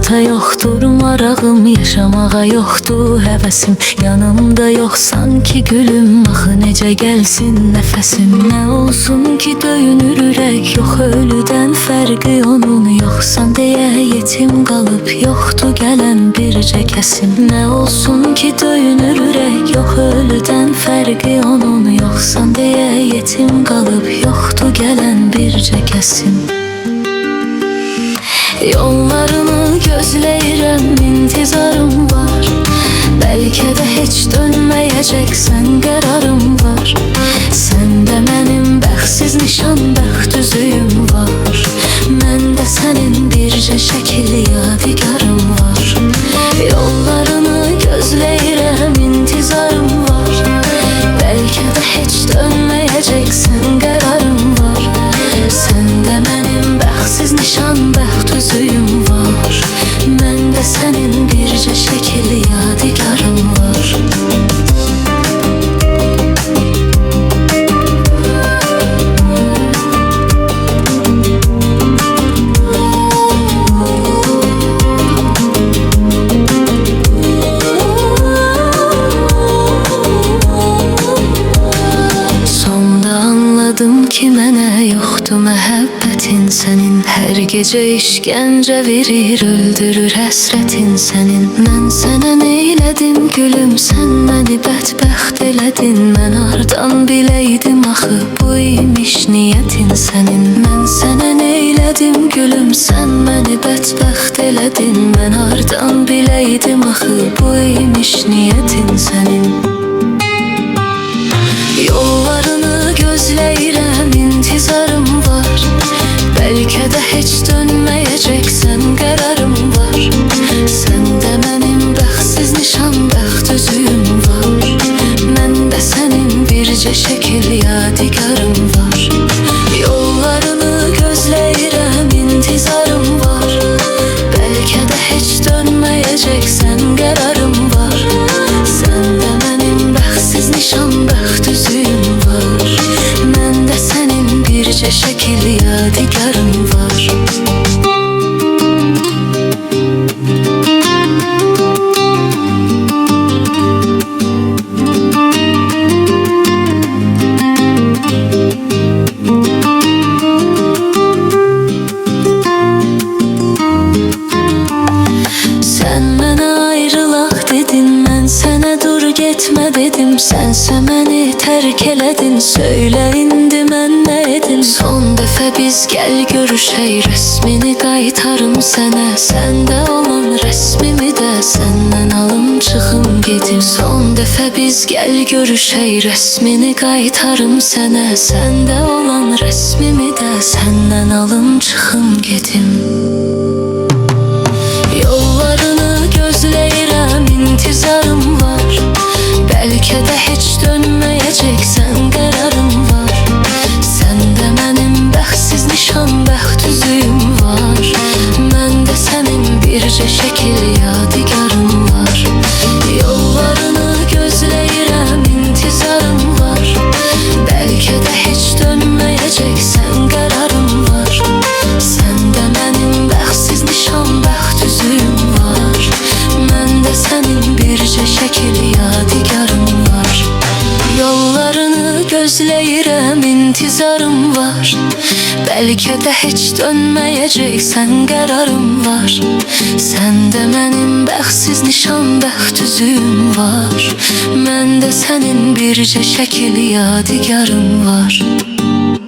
həyata yoxdur marağım, yaşamağa yoxdur həvəsim. Yanımda yox sanki gülüm, axı necə gəlsin nəfəsim. Nə olsun ki döyünür ürək, yox ölüdən fərqi onun. Yoxsan deyə yetim qalıb, yoxdur gələn bircə kəsim. Nə olsun ki döyünür ürək, yox ölüdən fərqi onun. Yoxsan deyə yetim qalıb, yoxdur gələn bircə kəsim. Yollarını gözləyirəm, intizarım var. Bəlkə də heç dönməyəcəksən, qərarım var. Səndə mənim bəxtsiz nişan, bəxt üzüyüm var. Məndə sənin bircə şəkil yadigarım var. Yollarını gözləyirəm, intizarım var. Bəlkə də heç dönməyəcəksən, qərarım var. Səndə mənim bəxtsiz nişan, bəxt üzüyüm var. Məndə sənin bircə şəkil yadigarım var. Anladım ki mənə yoxdur məhəbbətin sənin. Hər gecə işgəncə verir, öldürür həsrətin sənin. Mən sənə neylədim gülüm, sən məni bədbəxt elədin. Mən hardan biləydim axı bu imiş niyyətin sənin. Mən sənə neylədim gülüm, sən məni bədbəxt elədin. Mən hardan biləydim axı bu imiş niyyətin sənin. Yollarını gözləyirəm, intizarım var. Bəlkə də heç dönməyəcəksən, qərarım var. Səndə mənim bəxtsiz nişan, bəxt üzüyüm var. Məndə sənin bircə şəkil yadigarım var. Yollarını gözləyirəm, intizarım var. Bəlkə də heç dönməyəcəksən, qərarım var. Səndə mənim bəxtsiz nişan, bəxt üzüyüm var. Məndə sənin bircə şəkil yadigarım var. Sən mənə ayrılaq dedin, mən sənə dur getmə dedim. Sənsə məni tərk elədin, söylə indi mən nə edim. Son dəfə biz gəl görüşək, rəsmini qaytarım sənə. Səndə olan rəsmimi də səndən alım çıxım gedim. Son dəfə biz gəl görüşək, rəsmini qaytarım sənə. Səndə olan rəsmimi də səndən alım çıxım gedim. Yollarını gözləyirəm, intizarım var. Bəlkə də heç dönməyəcəksən, qərarım var. Səndə mənim bəxtsiz nişan, bəxt üzüyüm var. Məndə sənin bircə şəkil yadigarım var. Yollarını gözləyirəm, intizarım var. Bəlkə də heç dönməyəcəksən, qərarım var. Səndə mənim bəxtsiz nişan, bəxt üzüyüm var. Məndə sənin bircə şəkil yadigarım var. Yollarını gözləyirəm, intizarım var. Bəlkə də heç dönməyəcəksən, qərarım var. Səndə mənim bəxtsiz nişan, bəxt üzüyüm var. Məndə sənin bircə şəkil yadigarım var.